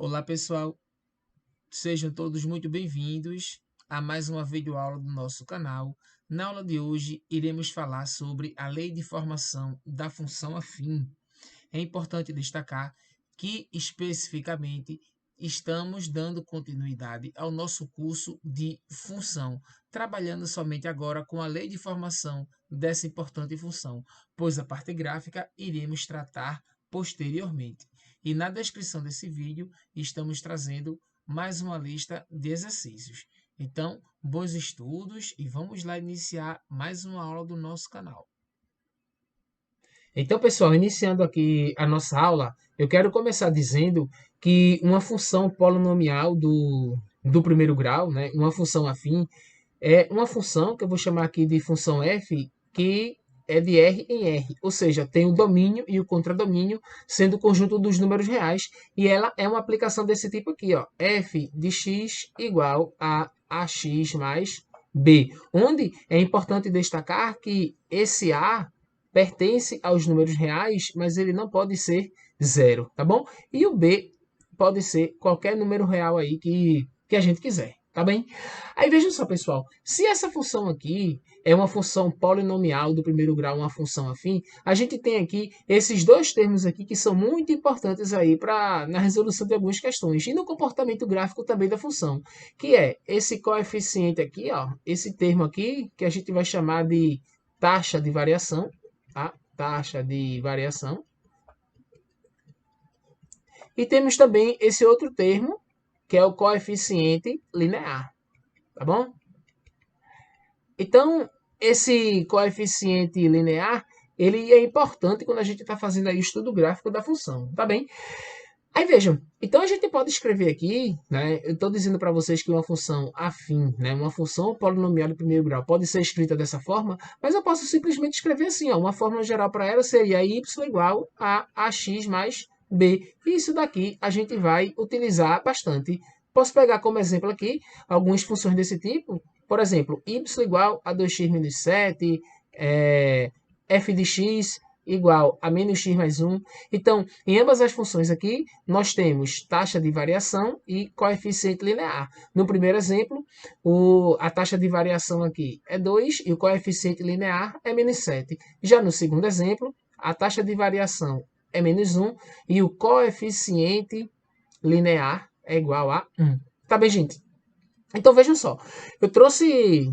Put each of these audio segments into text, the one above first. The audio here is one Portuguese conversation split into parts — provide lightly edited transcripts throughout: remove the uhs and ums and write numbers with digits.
Olá pessoal, sejam todos muito bem-vindos a mais uma videoaula do nosso canal. Na aula de hoje iremos falar sobre a lei de formação da função afim. É importante destacar que especificamente estamos dando continuidade ao nosso curso de função, trabalhando somente agora com a lei de formação dessa importante função, pois a parte gráfica iremos tratar posteriormente. E na descrição desse vídeo estamos trazendo mais uma lista de exercícios. Então, bons estudos e vamos lá iniciar mais uma aula do nosso canal. Então, pessoal, iniciando aqui a nossa aula, eu quero começar dizendo que uma função polinomial do primeiro grau, né, uma função afim, é uma função que eu vou chamar aqui de função f, que é de R em R, ou seja, tem o domínio e o contradomínio sendo o conjunto dos números reais, e ela é uma aplicação desse tipo aqui, ó, f de x igual a ax mais b, onde é importante destacar que esse a pertence aos números reais, mas ele não pode ser zero, tá bom? E o b pode ser qualquer número real aí que a gente quiser, tá bem? Aí vejam só, pessoal, se essa função aqui é uma função polinomial do primeiro grau, uma função afim, a gente tem aqui esses dois termos aqui que são muito importantes aí na resolução de algumas questões e no comportamento gráfico também da função, que é esse coeficiente aqui, ó, esse termo aqui que a gente vai chamar de taxa de variação, tá? Taxa de variação. E temos também esse outro termo, que é o coeficiente linear, tá bom? Então, esse coeficiente linear, ele é importante quando a gente está fazendo aí o estudo gráfico da função, tá bem? Aí vejam, então a gente pode escrever aqui, né? Eu estou dizendo para vocês que uma função afim, né? Uma função polinomial de primeiro grau pode ser escrita dessa forma, mas eu posso simplesmente escrever assim, ó, uma fórmula geral para ela seria y igual a ax mais b. E isso daqui a gente vai utilizar bastante. Posso pegar como exemplo aqui algumas funções desse tipo, por exemplo, y igual a 2x menos 7, f de x igual a menos x mais 1. Então, em ambas as funções aqui, nós temos taxa de variação e coeficiente linear. No primeiro exemplo, a taxa de variação aqui é 2 e o coeficiente linear é menos 7. Já no segundo exemplo, a taxa de variação é menos 1 e o coeficiente linear é igual a 1. Tá bem, gente? Então vejam só, eu trouxe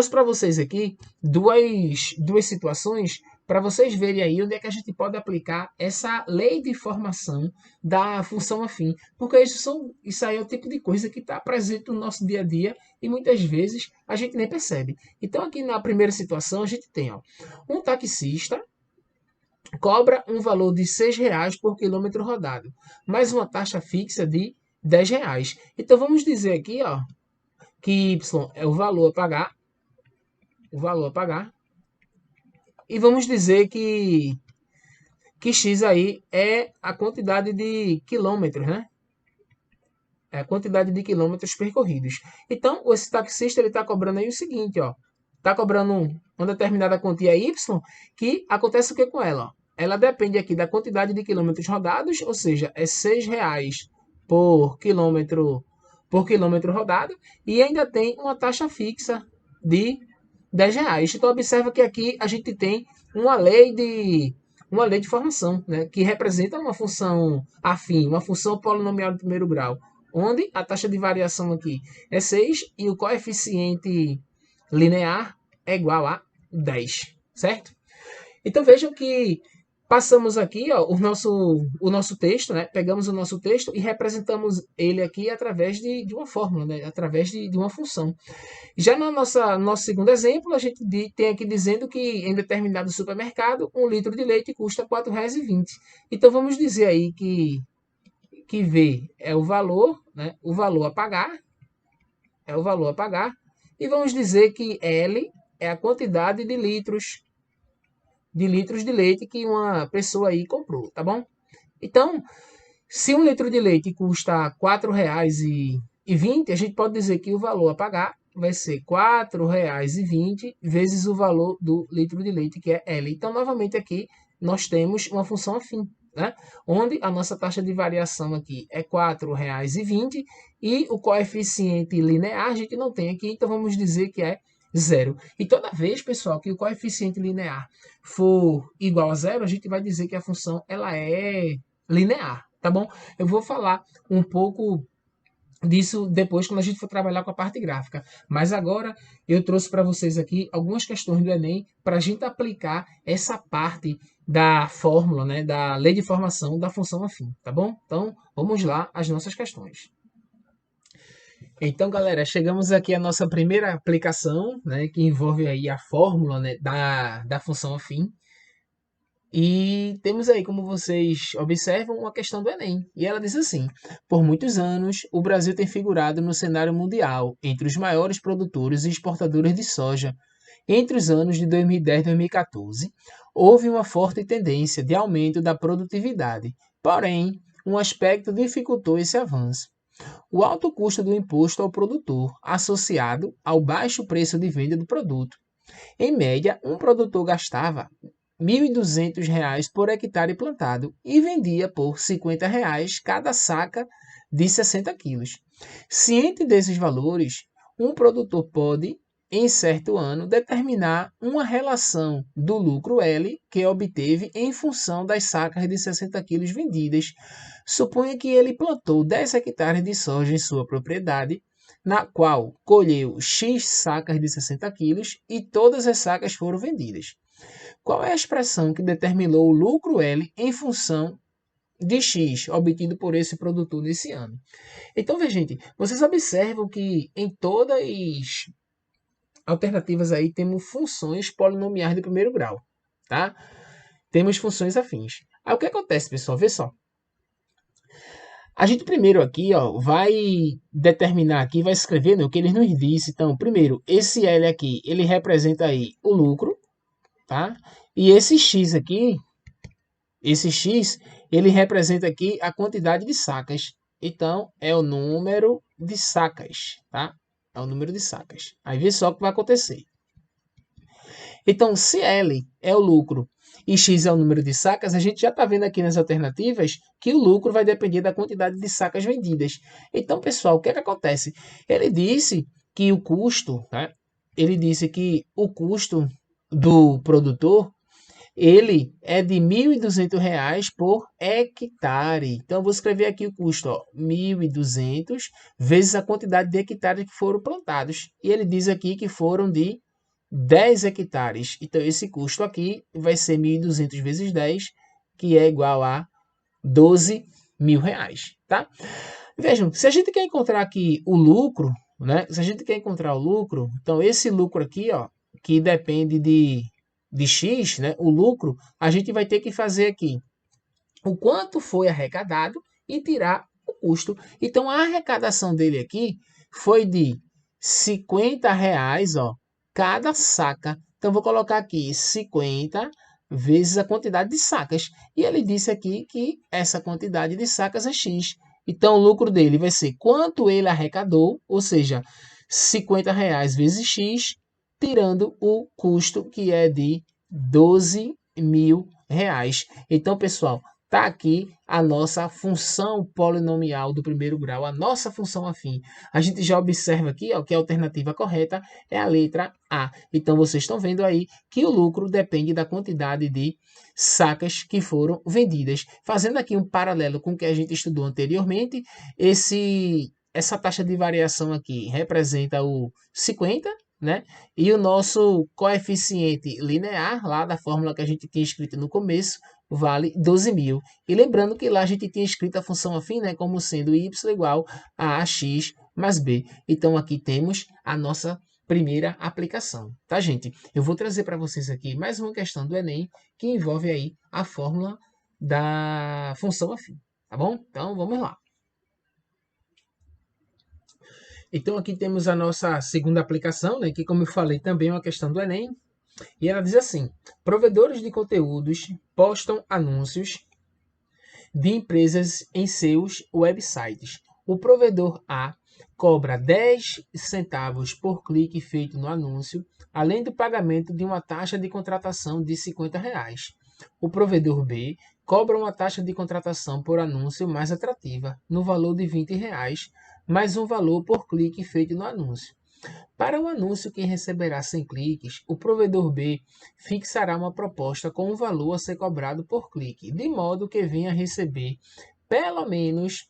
para vocês aqui duas situações para vocês verem aí onde é que a gente pode aplicar essa lei de formação da função afim, porque isso aí é o tipo de coisa que está presente no nosso dia a dia e muitas vezes a gente nem percebe. Então aqui na primeira situação a gente tem ó, um taxista cobra um valor de R$ 6 por quilômetro rodado, mais uma taxa fixa de R$ 10. Então vamos dizer aqui ó, que y é o valor a pagar, e vamos dizer que x aí é a quantidade de quilômetros, né? É a quantidade de quilômetros percorridos. Então, esse taxista ele está cobrando aí o seguinte, ó, está cobrando uma determinada quantia y, que acontece o que com ela? Ó? Ela depende aqui da quantidade de quilômetros rodados, ou seja, é R$ 6 por quilômetro rodado, e ainda tem uma taxa fixa de R$ 10. Então, observa que aqui a gente tem uma lei de formação, né, que representa uma função afim, uma função polinomial de primeiro grau, onde a taxa de variação aqui é 6 e o coeficiente linear é igual a 10, certo? Então, vejam que passamos aqui ó, o nosso texto, né? Pegamos o nosso texto e representamos ele aqui através de uma fórmula, né? Através de uma função. Já no nosso segundo exemplo, a gente tem aqui dizendo que em determinado supermercado, 1 litro de leite custa R$ 4,20. Então, vamos dizer aí que V é o valor, né? O valor a pagar, é o valor a pagar, e vamos dizer que L é a quantidade de litros de leite que uma pessoa aí comprou, tá bom? Então, se 1 litro de leite custa R$ 4,20, a gente pode dizer que o valor a pagar vai ser R$ 4,20 vezes o valor do litro de leite, que é L. Então, novamente aqui, nós temos uma função afim, né? Onde a nossa taxa de variação aqui é R$ 4,20 e o coeficiente linear a gente não tem aqui, então vamos dizer que é zero. E toda vez, pessoal, que o coeficiente linear for igual a zero, a gente vai dizer que a função ela é linear, tá bom? Eu vou falar um pouco disso depois quando a gente for trabalhar com a parte gráfica. Mas agora eu trouxe para vocês aqui algumas questões do Enem para a gente aplicar essa parte da fórmula, né, da lei de formação da função afim, tá bom? Então, vamos lá às nossas questões. Então, galera, chegamos aqui à nossa primeira aplicação, né, que envolve aí a fórmula, né, da função afim. E temos aí, como vocês observam, uma questão do Enem. E ela diz assim: por muitos anos, o Brasil tem figurado no cenário mundial entre os maiores produtores e exportadores de soja. Entre os anos de 2010 e 2014, houve uma forte tendência de aumento da produtividade. Porém, um aspecto dificultou esse avanço: o alto custo do imposto ao produtor, associado ao baixo preço de venda do produto. Em média, um produtor gastava R$ 1.200 por hectare plantado e vendia por R$ 50 cada saca de 60 quilos. Ciente desses valores, um produtor pode, em certo ano, determinar uma relação do lucro L que obteve em função das sacas de 60 quilos vendidas. Suponha que ele plantou 10 hectares de soja em sua propriedade, na qual colheu X sacas de 60 quilos e todas as sacas foram vendidas. Qual é a expressão que determinou o lucro L em função de X obtido por esse produtor nesse ano? Então, veja, gente, vocês observam que em todas as alternativas aí temos funções polinomiais de primeiro grau, tá? Temos funções afins. Aí o que acontece, pessoal? Vê só. A gente primeiro aqui, ó, vai determinar aqui, vai escrever, né, o que ele nos disse. Então, primeiro, esse L aqui, ele representa aí o lucro, tá? E esse X aqui, esse X, ele representa aqui a quantidade de sacas. Então, é o número de sacas, tá? É o número de sacas. Aí vê só o que vai acontecer. Então, se L é o lucro e X é o número de sacas, a gente já está vendo aqui nas alternativas que o lucro vai depender da quantidade de sacas vendidas. Então, pessoal, o que é que acontece? Ele disse que o custo, né? Ele disse que o custo do produtor ele é de R$ 1.200 por hectare. Então, eu vou escrever aqui o custo, ó, 1.200 vezes a quantidade de hectares que foram plantados. E ele diz aqui que foram de 10 hectares. Então, esse custo aqui vai ser 1.200 vezes 10, que é igual a R$ 12.000, tá? Vejam, se a gente quer encontrar aqui o lucro, né? Se a gente quer encontrar o lucro, então esse lucro aqui, ó, que depende de X, né? O lucro, a gente vai ter que fazer aqui o quanto foi arrecadado e tirar o custo. Então, a arrecadação dele aqui foi de R$ 50, ó, cada saca. Então, vou colocar aqui 50 vezes a quantidade de sacas. E ele disse aqui que essa quantidade de sacas é X. Então, o lucro dele vai ser quanto ele arrecadou, ou seja, R$ 50 vezes X, tirando o custo, que é de R$ 12.000. Então, pessoal, está aqui a nossa função polinomial do primeiro grau, a nossa função afim. A gente já observa aqui, ó, que a alternativa correta é a letra A. Então, vocês estão vendo aí que o lucro depende da quantidade de sacas que foram vendidas. Fazendo aqui um paralelo com o que a gente estudou anteriormente, essa taxa de variação aqui representa o 50, né? E o nosso coeficiente linear, lá da fórmula que a gente tinha escrito no começo, vale 12.000. E lembrando que lá a gente tinha escrito a função afim, né, como sendo y igual a ax mais b. Então, aqui temos a nossa primeira aplicação, tá, gente? Eu vou trazer para vocês aqui mais uma questão do Enem que envolve aí a fórmula da função afim, tá bom? Então, vamos lá. Então, aqui temos a nossa segunda aplicação, né, que, como eu falei, também é uma questão do Enem. E ela diz assim: provedores de conteúdos postam anúncios de empresas em seus websites. O provedor A cobra 10 centavos por clique feito no anúncio, além do pagamento de uma taxa de contratação de R$ 50. O provedor B cobra uma taxa de contratação por anúncio mais atrativa, no valor de R$ 20, mais um valor por clique feito no anúncio. Para o anúncio que receberá 100 cliques, o provedor B fixará uma proposta com um valor a ser cobrado por clique, de modo que venha a receber pelo menos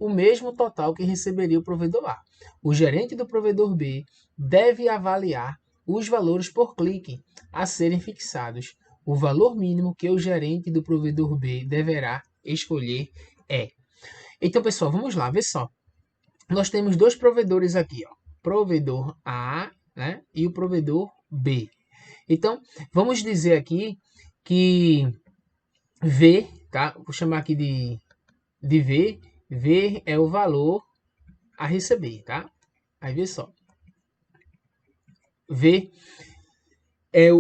o mesmo total que receberia o provedor A. O gerente do provedor B deve avaliar os valores por clique a serem fixados. O valor mínimo que o gerente do provedor B deverá escolher é. Então, pessoal, vamos lá, vê só. Nós temos dois provedores aqui, ó. Provedor A, né, e o provedor B. Então, vamos dizer aqui que V, tá? Vou chamar aqui de V. V é o valor a receber, tá? Aí vê só. V é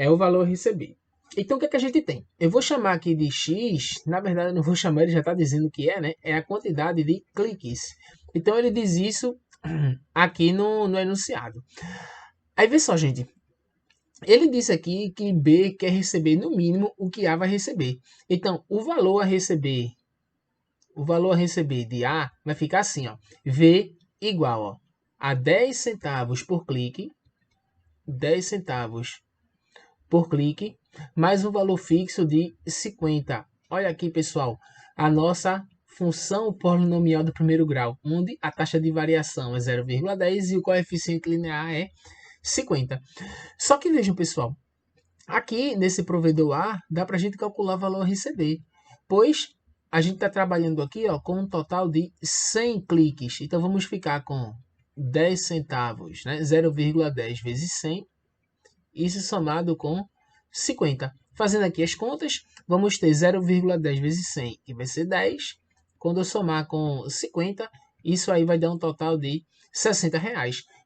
o valor a receber. Então, o que é que a gente tem? Eu vou chamar aqui de X, na verdade eu não vou chamar, ele já está dizendo que é, né? É a quantidade de cliques. Então, ele diz isso aqui no enunciado. Aí, vê só, gente. Ele disse aqui que B quer receber no mínimo o que A vai receber. Então, o valor a receber de A vai ficar assim, ó. V igual, ó, a 10 centavos por clique, 10 centavos por clique, mais um valor fixo de 50. Olha aqui, pessoal, a nossa função polinomial do primeiro grau, onde a taxa de variação é 0,10 e o coeficiente linear é 50. Só que vejam, pessoal, aqui nesse provedor A, dá para a gente calcular o valor a receber, pois a gente está trabalhando aqui, ó, com um total de 100 cliques. Então, vamos ficar com 10 centavos, né? 0,10 vezes 100, isso somado com 50. Fazendo aqui as contas, vamos ter 0,10 vezes 100, que vai ser 10. Quando eu somar com 50, isso aí vai dar um total de R$ 60.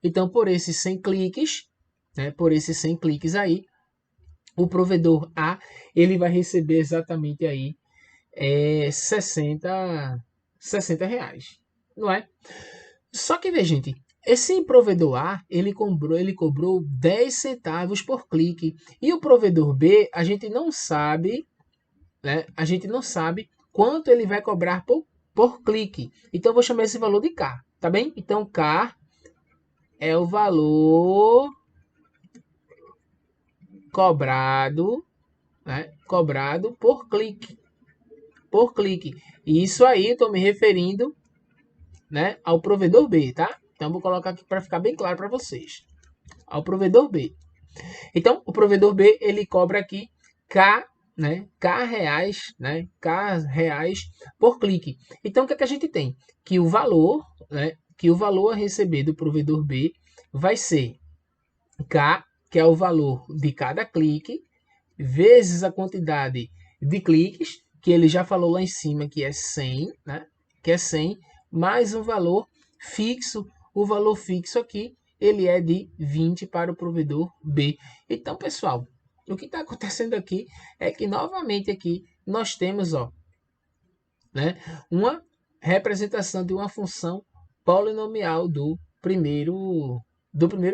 Então, por esses 100 cliques, né, por esses 100 cliques aí, o provedor A, ele vai receber exatamente aí 60 reais, não é? Só que, veja, gente, esse provedor A, ele cobrou 10 centavos por clique. E o provedor B, a gente não sabe, né? A gente não sabe quanto ele vai cobrar por clique. Então, eu vou chamar esse valor de K, tá bem? Então, K é o valor cobrado, né? Cobrado por clique. Por clique. E isso aí, estou me referindo, né, ao provedor B, tá? Então, vou colocar aqui para ficar bem claro para vocês. Ao provedor B. Então, o provedor B, ele cobra aqui K, né, K reais, né, K reais por clique. Então, o que é que a gente tem? Que o valor, né, que o valor a receber do provedor B vai ser K, que é o valor de cada clique, vezes a quantidade de cliques, que ele já falou lá em cima, que é 100, né? Que é 100, mais um valor fixo. O valor fixo aqui, ele é de 20 para o provedor B. Então, pessoal, o que está acontecendo aqui é que, novamente, aqui nós temos, ó, né, uma representação de uma função polinomial do primeiro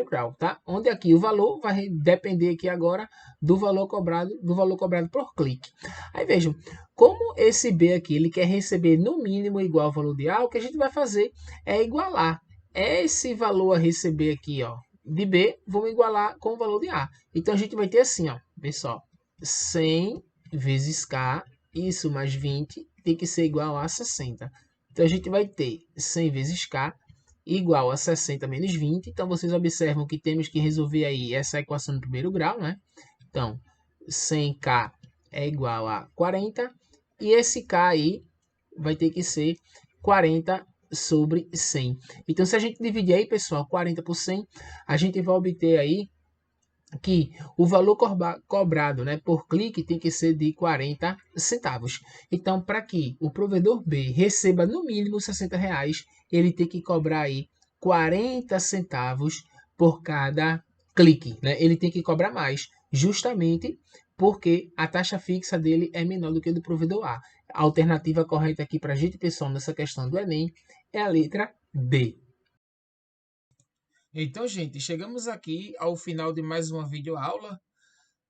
grau, tá? Onde aqui o valor vai depender aqui agora do valor cobrado por clique. Aí vejam, como esse B aqui ele quer receber no mínimo igual ao valor de A, o que a gente vai fazer é igualar esse valor a receber aqui, ó, de B, vamos igualar com o valor de A. Então a gente vai ter assim, ó, pessoal, 100 vezes K, isso mais 20 tem que ser igual a 60. Então a gente vai ter 100 vezes K igual a 60 menos 20. Então, vocês observam que temos que resolver aí essa equação no primeiro grau, né? Então, 100K é igual a 40. E esse K aí vai ter que ser 40 sobre 100. Então, se a gente dividir aí, pessoal, 40 por 100, a gente vai obter aí que o valor cobrado, né, por clique tem que ser de 40 centavos. Então, para que o provedor B receba no mínimo 60 reais, ele tem que cobrar aí 40 centavos por cada clique, né? Ele tem que cobrar mais, justamente porque a taxa fixa dele é menor do que a do provedor A. A alternativa correta aqui para a gente, pessoal, nessa questão do Enem, é a letra D. Então, gente, chegamos aqui ao final de mais uma videoaula.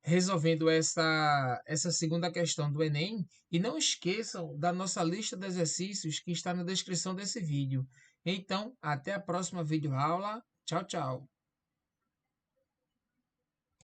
resolvendo essa segunda questão do Enem. E não esqueçam da nossa lista de exercícios que está na descrição desse vídeo. Então, até a próxima videoaula. Tchau, tchau.